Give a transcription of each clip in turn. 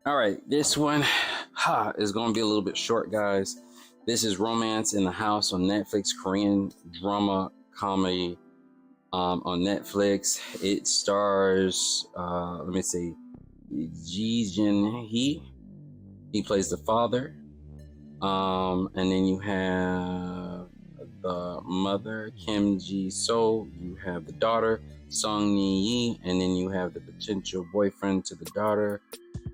All right, this one is going to be a little bit short, guys. This is Romance in the House on Netflix, Korean drama comedy on Netflix. It stars, let me see, Ji Jin Hee. He plays the father. And then you have the mother, Kim Ji So. You have the daughter, Song Ni Yi. And then you have the potential boyfriend to the daughter,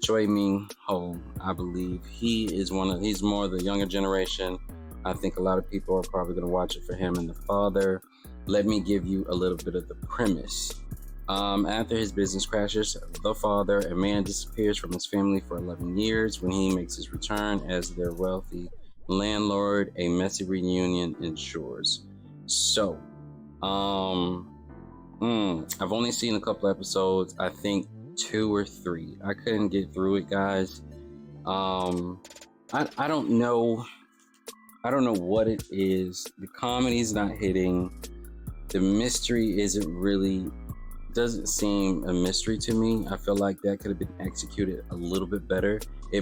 Choi Min Ho. I believe he's more the younger generation. I think a lot of people are probably going to watch it for him and the father. Let me give you a little bit of the premise. After his business crashes, the father, a man, disappears from his family for 11 years. When he makes his return as their wealthy landlord, a messy reunion ensures. So, I've only seen a couple episodes. I think 2 or 3. I couldn't get through it, guys. I don't know. I don't know what it is. The comedy's not hitting. The mystery doesn't seem a mystery to me. I feel like that could have been executed a little bit better. The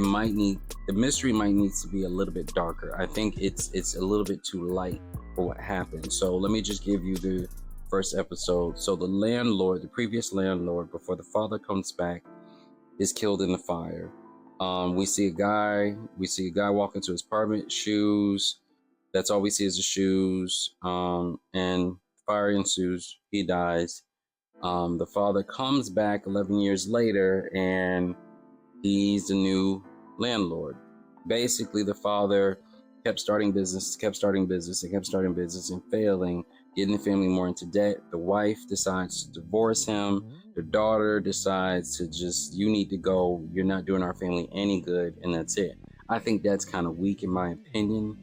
mystery might need to be a little bit darker. I think it's a little bit too light for what happened. So let me just give you the first episode. So the previous landlord, before the father comes back, is killed in the fire. We see a guy walk into his apartment, shoes. That's all we see is the shoes. And fire ensues. He dies. The father comes back 11 years later, and he's the new landlord. Basically, the father kept starting business and failing, getting the family more into debt. The wife decides to divorce him. The daughter decides to you need to go. You're not doing our family any good, and that's it. I think that's kind of weak in my opinion.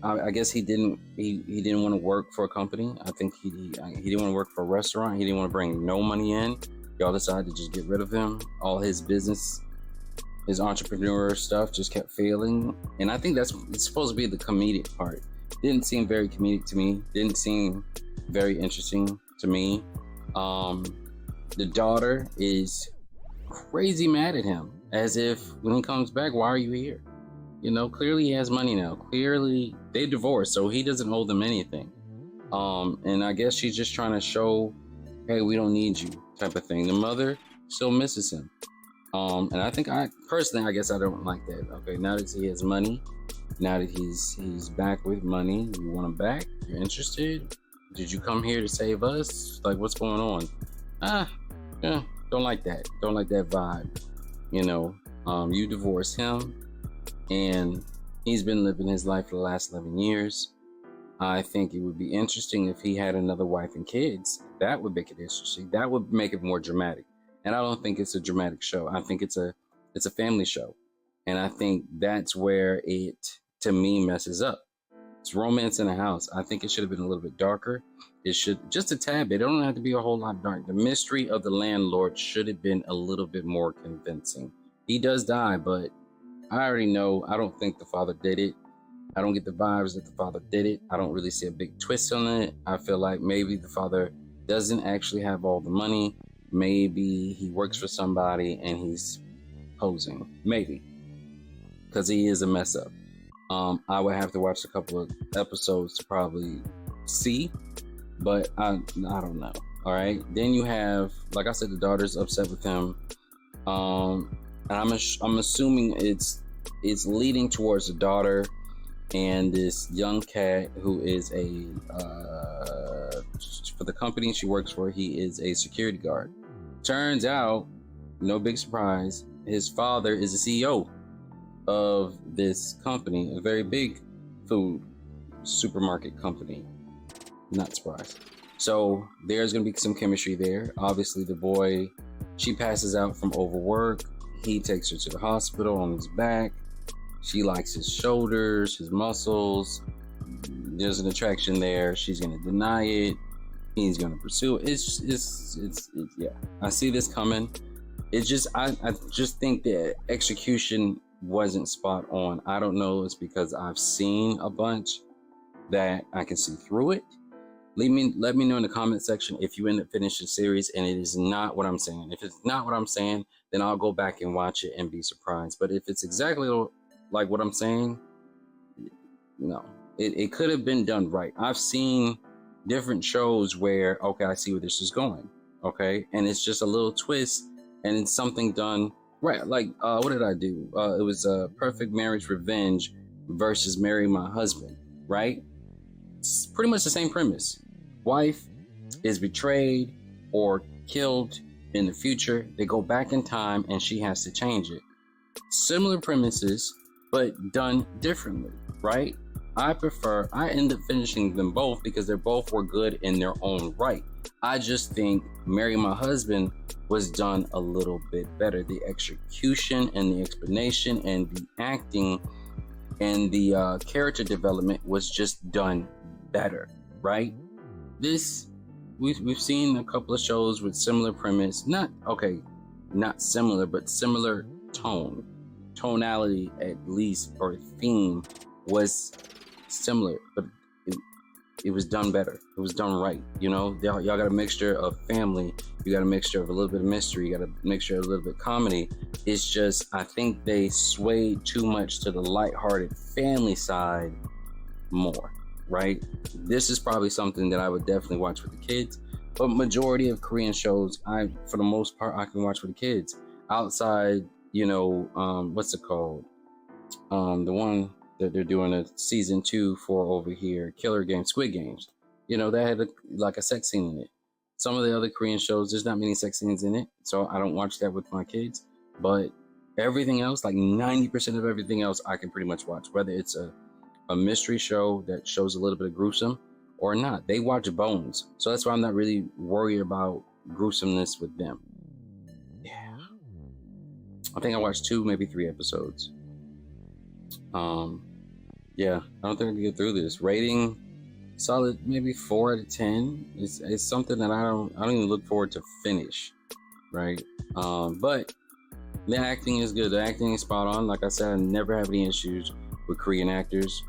I guess he didn't want to work for a company. I think he didn't want to work for a restaurant. He didn't want to bring no money in. Y'all decided to just get rid of him. All his business, his entrepreneur stuff just kept failing. And I think it's supposed to be the comedic part. Didn't seem very comedic to me. Didn't seem very interesting to me. The daughter is crazy mad at him, as if when he comes back, why are you here? Clearly he has money now. Clearly they divorced, so he doesn't owe them anything. And I guess she's just trying to show, hey, we don't need you, type of thing. The mother still misses him. And I think I guess I don't like that. Okay, now that he has money, now that he's back with money, you want him back? You're interested? Did you come here to save us? Like, what's going on? Yeah, don't like that. Don't like that vibe. You divorce him, and he's been living his life for the last 11 years. I think it would be interesting if he had another wife and kids. That would make it interesting. That would make it more dramatic. And I don't think it's a dramatic show. I think it's a family show. And I think that's where it, to me, messes up. It's Romance in a House. I think it should have been a little bit darker. It should, just a tad bit. It don't have to be a whole lot dark. The mystery of the landlord should have been a little bit more convincing. He does die, but I already know. I don't think the father did it. I don't get the vibes that the father did it. I don't really see a big twist on it. I feel like maybe the father doesn't actually have all the money. Maybe he works for somebody and he's posing. Maybe. Because he is a mess up. I would have to watch a couple of episodes to probably see. But I don't know. All right. Then you have, like I said, the daughter's upset with him. And I'm assuming it's leading towards the daughter and this young cat who is for the company she works for, he is a security guard. Turns out, no big surprise, his father is the CEO of this company, a very big food supermarket company. Not surprised. So there's going to be some chemistry there. Obviously, the boy, she passes out from overwork. He takes her to the hospital on his back. She likes his shoulders, his muscles. There's an attraction there. She's going to deny it. He's going to pursue it. It's yeah. I see this coming. It's just, I just think the execution wasn't spot on. I don't know. It's because I've seen a bunch that I can see through it. Let me know in the comment section if you end up finishing the series and it is not what I'm saying. If it's not what I'm saying, then I'll go back and watch it and be surprised. But if it's exactly like what I'm saying, no, it could have been done right. I've seen different shows where, okay, I see where this is going, okay, and it's just a little twist and it's something done right. Like, what did I do? It was Perfect Marriage Revenge versus Marry My Husband, right? It's pretty much the same premise. Wife is betrayed or killed in the future. They go back in time and she has to change it. Similar premises, but done differently, right? I end up finishing them both because they both were good in their own right. I just think Marry My Husband was done a little bit better. The execution and the explanation and the acting and the character development was just done better, right? We've seen a couple of shows with similar premise, not similar, but similar tonality at least, or theme was similar, but it was done better. It was done right. You know, y'all got a mixture of family, you got a mixture of a little bit of mystery, you got a mixture of a little bit of comedy. It's just, I think they swayed too much to the lighthearted family side more, right? This is probably something that I would definitely watch with the kids, but majority of Korean shows, for the most part, I can watch with the kids. Outside, you know, what's it called? The one that they're doing a season 2 for over here, Squid Games. You know, that had a sex scene in it. Some of the other Korean shows, there's not many sex scenes in it, so I don't watch that with my kids. But everything else, like 90% of everything else, I can pretty much watch, whether it's a mystery show that shows a little bit of gruesome or not. They watch Bones, so that's why I'm not really worried about gruesomeness with them. Yeah, I think I watched 2, maybe 3 episodes. Yeah, I don't think I can get through this. Rating, solid, maybe 4 out of 10. It's something that I don't even look forward to finish, right? But the acting is good. The acting is spot on. Like I said, I never have any issues with Korean actors.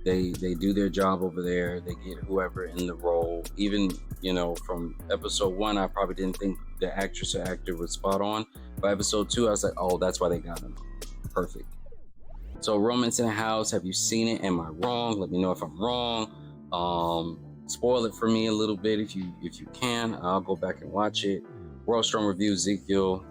They do their job over there. They get whoever in the role. Even, you know, from episode 1, I probably didn't think the actress or actor was spot on. By episode 2, I was like, oh, that's why they got him. Perfect. So, Romance in the House, have you seen it? Am I wrong? Let me know if I'm wrong. Spoil it for me a little bit if you can. I'll go back and watch it. World Strong Review, Ezekiel.